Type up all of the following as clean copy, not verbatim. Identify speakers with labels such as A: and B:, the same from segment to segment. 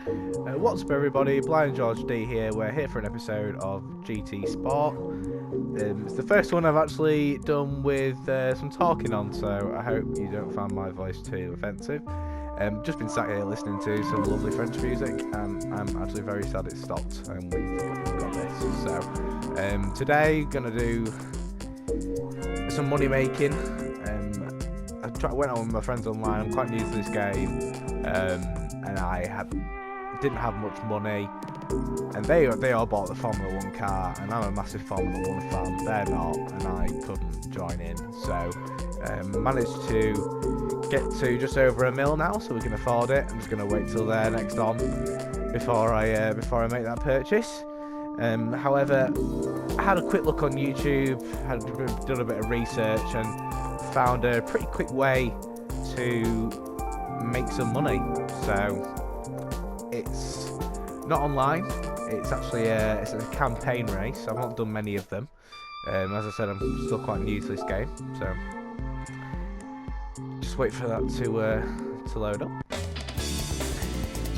A: What's up everybody, Blind George D here. We're here for an episode of GT Sport. It's the first one I've actually done with some talking on, so I hope you don't find my voice too offensive. Just been sat here listening to some lovely French music, and I'm actually very sad it stopped, and we've got this. So today, gonna do some money making. I went on with my friends online. I'm quite new to this game, and didn't have much money, and they all bought the Formula 1 car, and I'm a massive Formula 1 fan. They're not, and I couldn't join in. So managed to get to just over £1 million now, so we can afford it. I'm just going to wait till they're next on before I make that purchase. However, I had a quick look on YouTube, done a bit of research, and found a pretty quick way to make some money. So it's not online, it's actually it's a campaign race. I've not done many of them. As I said, I'm still quite new to this game, so just wait for that to load up.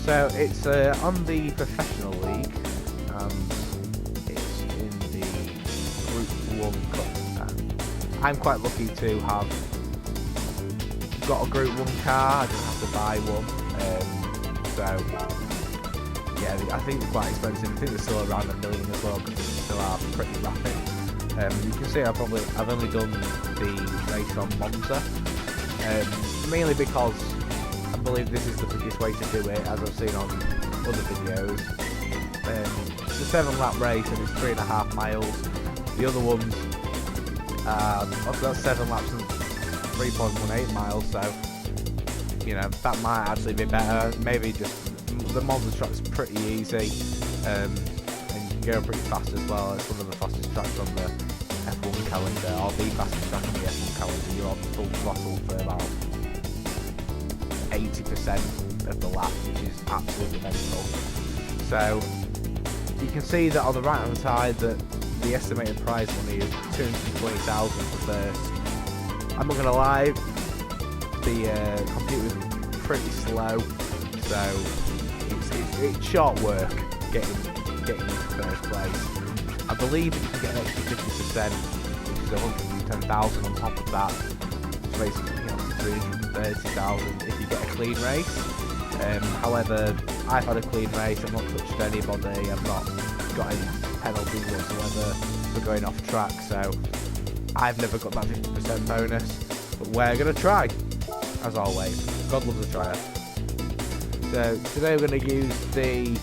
A: So it's on the professional league, and it's in the Group 1 Cup. I'm quite lucky to have got a Group 1 car. I don't have to buy one, so yeah, I think they're quite expensive. I think they're still around £1 million as well, because they still are pretty rapid. You can see I've only done the race on Monza, mainly because I believe this is the quickest way to do it, as I've seen on other videos. It's a 7-lap race and it's 3.5 miles. The other ones, that's 7 laps and 3.18 miles, so you know that might actually be better. Maybe just the Monza track's pretty easy, and you can go pretty fast as well. It's one of the fastest tracks on the F1 calendar, or the fastest track on the F1 calendar. You're on full throttle for about 80% of the lap, which is absolutely mental. So you can see that on the right hand side that the estimated prize money is 220,000 for first. I'm not gonna lie, the computer's pretty slow, so it's short work getting into first place. I believe that you can get an extra 50%, which is 110,000 on top of that, which makes 330,000 if you get a clean race. However, I've had a clean race. I've not touched anybody. I've not got any penalties whatsoever for going off track, so I've never got that 50% bonus, but we're going to try, as always. God loves a tryer. So today we're going to use the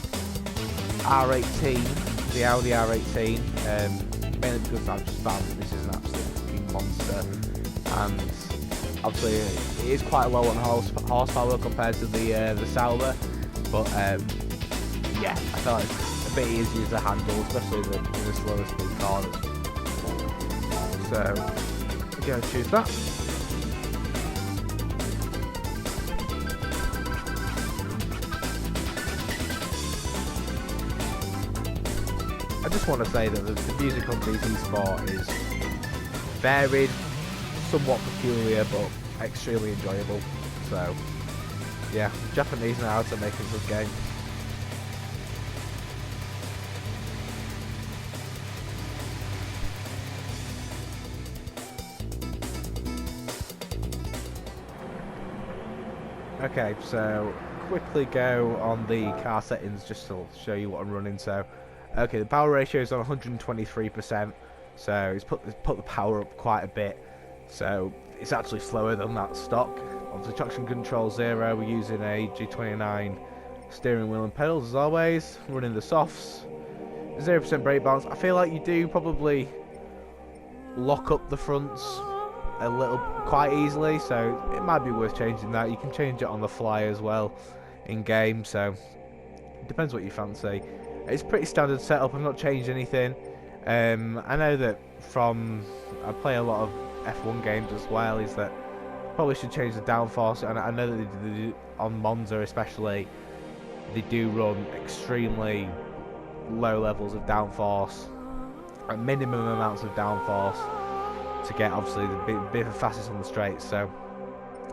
A: R18, the Audi R18, mainly because I've just found that this is an absolute fucking monster, and obviously it is quite low on horsepower compared to the Sauber, but yeah, I thought it's a bit easier to handle, especially in the slower speed corners. So we're going to choose that. I just want to say that the music on GT Sport is varied, somewhat peculiar, but extremely enjoyable. So yeah, Japanese know how to make a good game. Okay, so quickly go on the car settings just to show you what I'm running. So, okay, the power ratio is on 123%, so it's put the power up quite a bit. So it's actually slower than that stock. Obviously, traction control 0. We're using a G29 steering wheel and pedals as always. Running the softs, 0% brake balance. I feel like you do probably lock up the fronts a little quite easily, so it might be worth changing that. You can change it on the fly as well in game, so it depends what you fancy. It's pretty standard setup. I've not changed anything. I know that I play a lot of F1 games as well, is that probably should change the downforce, and I know that they do, on Monza especially, they do run extremely low levels of downforce, minimum amounts of downforce, to get obviously the bit of the fastest on the straight. So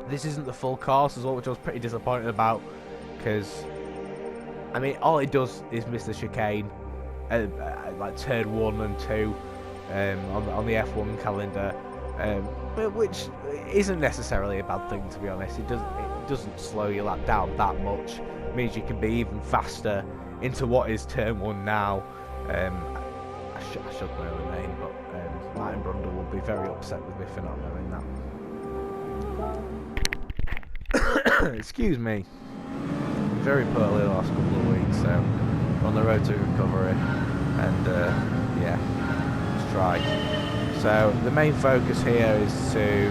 A: this isn't the full course as well, which I was pretty disappointed about, because I mean, all it does is miss the chicane, like turn 1 and 2 on the F1 calendar, but which isn't necessarily a bad thing, to be honest. It doesn't slow your lap down that much. It means you can be even faster into what is turn 1 now. I should know the name, but Martin Brundle will be very upset with me for not knowing that. Excuse me. Very poorly the last couple of weeks, so we're on the road to recovery, and yeah, let's try. So the main focus here is to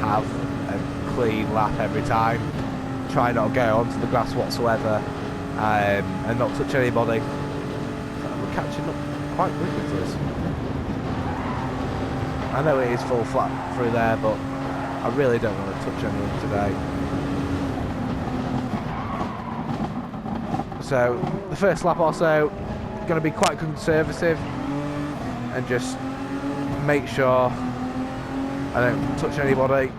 A: have a clean lap every time. Try not to go onto the grass whatsoever, and not touch anybody. We're catching up quite quickly to this. I know it is full flat through there, but I really don't want to touch anyone today. So the first lap also going to be quite conservative and just make sure I don't touch anybody,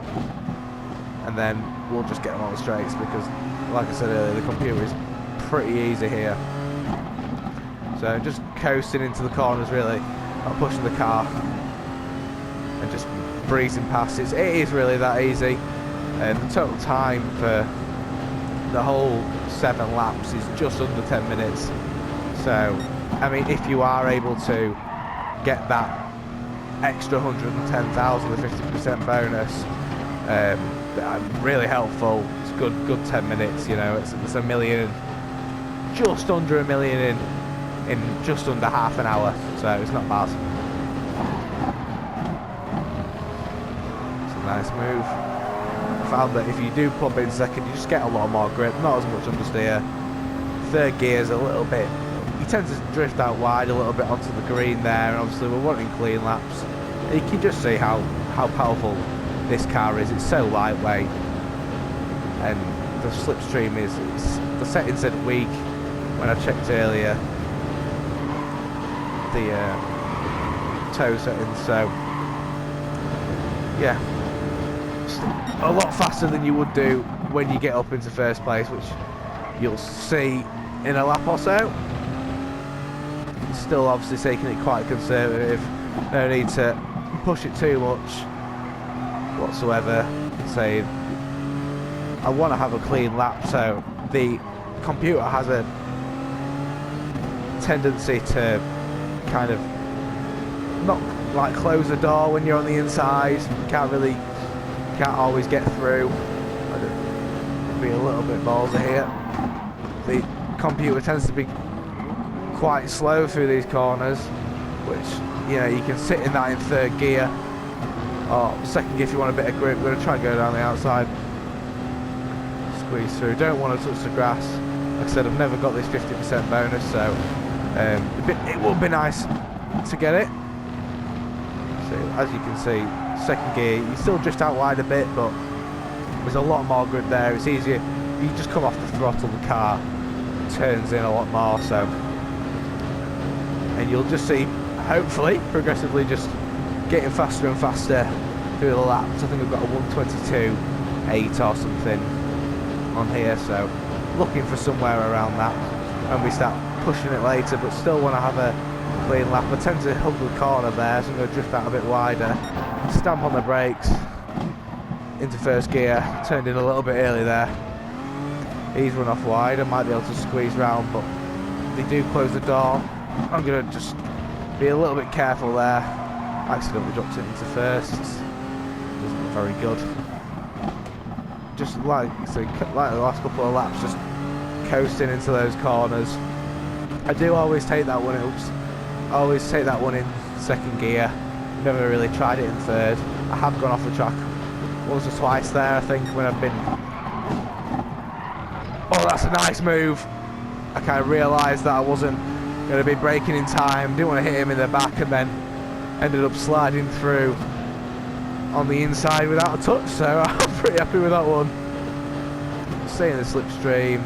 A: and then we'll just get them on the straights, because like I said earlier, the computer is pretty easy here. So just coasting into the corners, really, not pushing the car and just breezing past. It is really that easy, and the total time for the whole 7 laps is just under 10 minutes. So I mean, if you are able to get that extra 110,000, the 50% bonus, really helpful. It's good 10 minutes, you know. It's a million, just under a million in just under half an hour, so it's not bad. It's a nice move. I found that if you do pump in second, you just get a lot more grip, not as much understeer. Third gear's a little bit, you tend to drift out wide a little bit onto the green there, and obviously we're wanting clean laps. And you can just see how powerful this car is. It's so lightweight, and the slipstream is, the setting said weak when I checked earlier, the toe settings, so yeah, a lot faster than you would do when you get up into first place, which you'll see in a lap or so. Still obviously taking it quite conservative, no need to push it too much whatsoever. Saying I want to have a clean lap, so the computer has a tendency to kind of not like close the door when you're on the inside. You can't always get through. I'd be a little bit ballsy here. The computer tends to be quite slow through these corners, which, you know, you can sit in that in third gear or second gear if you want a bit of grip. We're going to try and go down the outside, squeeze through. Don't want to touch the grass. Like I said, I've never got this 50% bonus, so it would be nice to get it. So as you can see, second gear, you still drift out wide a bit, but there's a lot more grip there. It's easier. You just come off the throttle, the car turns in a lot more, so, and you'll just see, hopefully, progressively just getting faster and faster through the laps. I think I've got a 122.8 or something on here, so looking for somewhere around that when we start pushing it later, but still want to have a clean lap. I tend to hug the corner there, so I'm going to drift out a bit wider, stamp on the brakes into first gear, turned in a little bit early there. He's run off wide, I might be able to squeeze round, but they do close the door. I'm going to just be a little bit careful there. Accidentally dropped it into first. Doesn't look very good. Just like the last couple of laps, just coasting into those corners. I do always take that one. Always take that one in second gear. Never really tried it in third. I have gone off the track once or twice there, I think, when I've been. Oh, that's a nice move. I kind of realised that I wasn't going to be braking in time. Didn't want to hit him in the back, and then ended up sliding through on the inside without a touch. So I'm pretty happy with that one. Staying in the slipstream.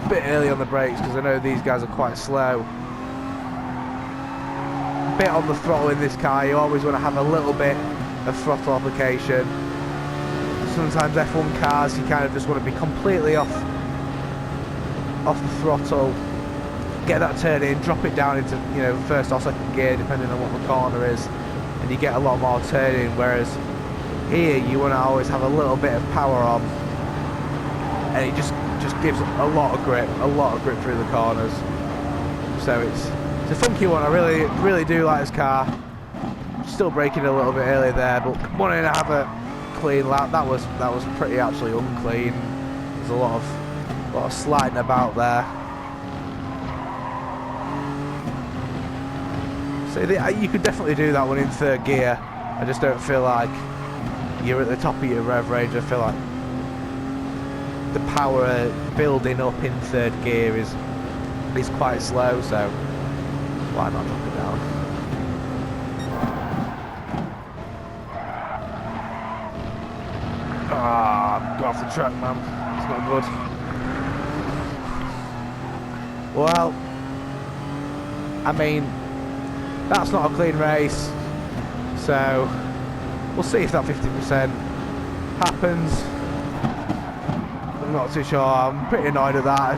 A: A bit early on the brakes because I know these guys are quite slow. A bit on the throttle in this car. You always want to have a little bit of throttle application. Sometimes F1 cars, you kind of just want to be completely off off the throttle, get that turn in, drop it down into, you know, first or second gear depending on what the corner is, and you get a lot more turning. Whereas here you want to always have a little bit of power on, and it just gives a lot of grip through the corners. So it's a funky one. I really do like this car. Still braking a little bit early there, but wanting to have a clean lap. That was pretty actually unclean. There's a lot of sliding about there. So you could definitely do that one in third gear. I just don't feel like you're at the top of your rev range. I feel like the power building up in third gear is quite slow, so why not drop it down? Ah, got off the track, man. It's not good. Well, I mean, that's not a clean race, so we'll see if that 50% happens. I'm not too sure. I'm pretty annoyed at that.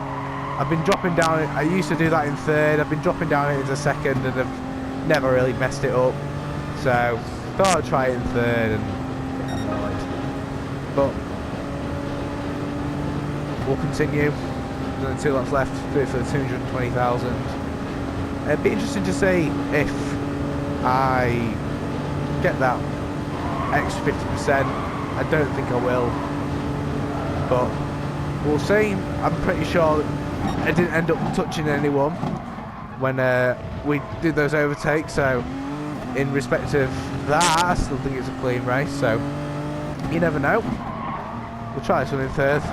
A: I've been dropping down. I used to do that in third. I've been dropping down into second, and I've never really messed it up. So thought I'd try it in third and get annoyed. But we'll continue. There's only 2 laps left. Do it for the 220,000. It'd be interesting to see if I get that extra 50%. I don't think I will, but we'll see. I'm pretty sure I didn't end up touching anyone when we did those overtakes, so in respect of that, I still think it's a clean race, so you never know. We'll try this one in third.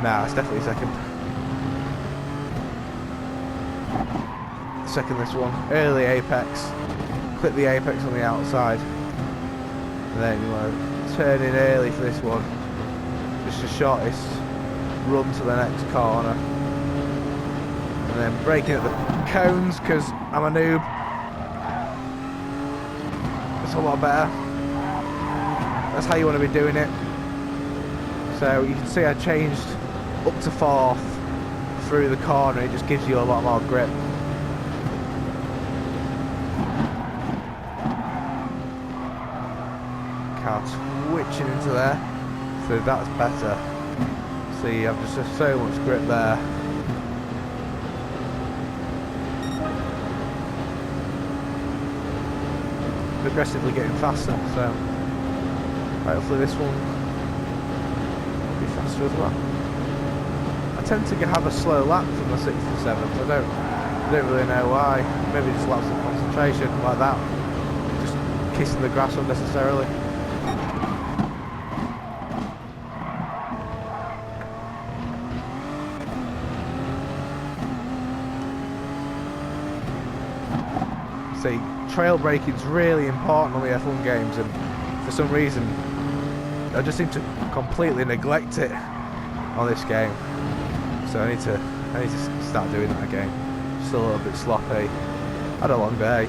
A: Nah, it's definitely second. Second this one. Early apex. Clip the apex on the outside. And then you want to turn in early for this one. Just the shortest run to the next corner. And then braking at the cones because I'm a noob. It's a lot better. That's how you want to be doing it. So you can see I changed up to fourth through the corner. It just gives you a lot more grip. Car switching into there, so that's better. See, I've just so much grip there. Progressively getting faster, so hopefully this one will be faster as well. I tend to have a slow lap from the 6th and 7th. I don't really know why. Maybe just lapse of concentration like that. Just kissing the grass unnecessarily. See, trail braking is really important on the F1 games, and for some reason I just seem to completely neglect it on this game. So I need to start doing that again. Just a little bit sloppy. Had a long day.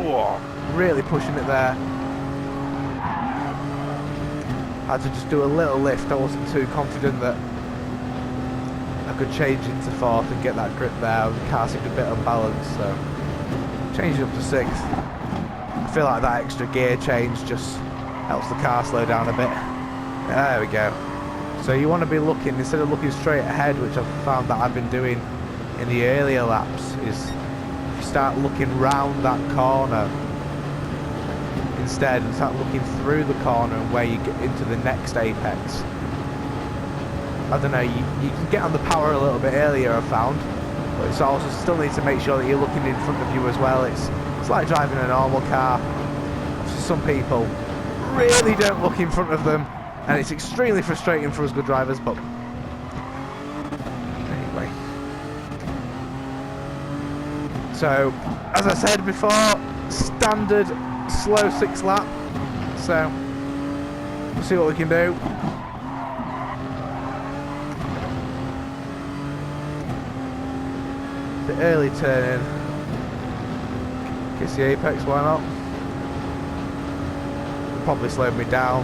A: Whoa, really pushing it there. Had to just do a little lift. I wasn't too confident that I could change into fourth and get that grip there. The car seemed a bit unbalanced, so changed it up to 6th. I feel like that extra gear change just helps the car slow down a bit. There we go. So you want to be looking, instead of looking straight ahead, which I've found that I've been doing in the earlier laps, is if you start looking round that corner instead and start looking through the corner and where you get into the next apex. I don't know, you can get on the power a little bit earlier, I've found, but it's also still need to make sure that you're looking in front of you as well. It's like driving a normal car. Some people really don't look in front of them, and it's extremely frustrating for us good drivers, but anyway. So, as I said before, standard slow 6 lap, so we'll see what we can do. The early turn in, kiss the apex, why not? probably slowed me down.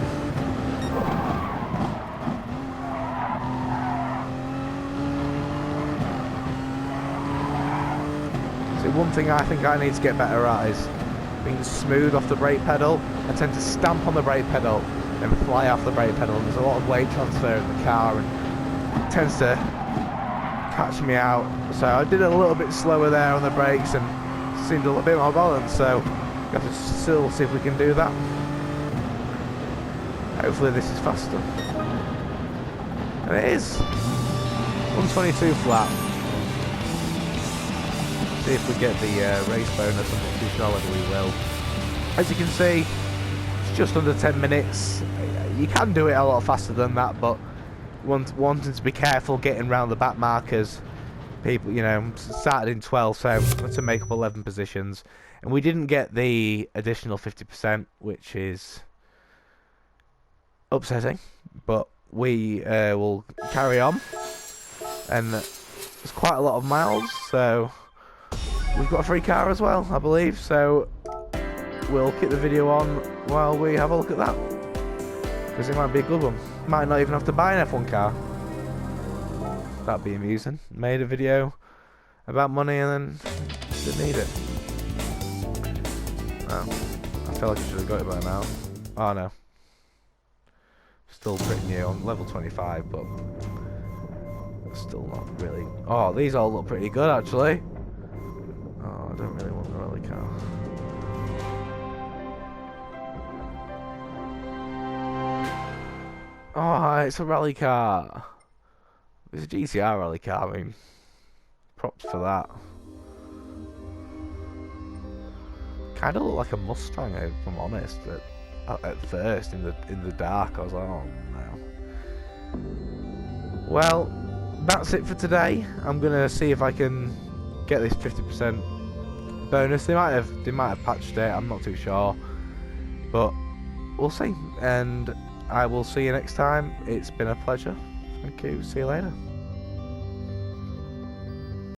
A: So one thing I think I need to get better at is being smooth off the brake pedal. I tend to stamp on the brake pedal and fly off the brake pedal. There's a lot of weight transfer in the car and it tends to catch me out. So I did it a little bit slower there on the brakes and seemed a little bit more balanced. So we have to still see if we can do that. Hopefully this is faster. And it is. 122 flat. See if we get the race bonus. I'm not too sure whether we will. As you can see, it's just under 10 minutes. You can do it a lot faster than that, but wanting to be careful getting around the back markers. People, you know, started in 12, so to make up 11 positions. And we didn't get the additional 50%, which is upsetting, but we will carry on. And there's quite a lot of miles, so we've got a free car as well, I believe, so we'll keep the video on while we have a look at that, because it might be a good one. Might not even have to buy an F1 car. That'd be amusing. Made a video about money and then didn't need it. Oh, I feel like I should have got it by now. Oh no. Still pretty new. I'm level 25, but still not really. Oh, these all look pretty good actually. Oh, I don't really want the rally car. Oh, it's a rally car. It's a GCR rally car. I mean, props for that. Kind of look like a Mustang, if I'm honest. At first, in the dark, I was like, oh no. Well, that's it for today. I'm gonna see if I can get this 50% bonus. They might have patched it. I'm not too sure, but we'll see. And I will see you next time. It's been a pleasure. Thank you. See you later.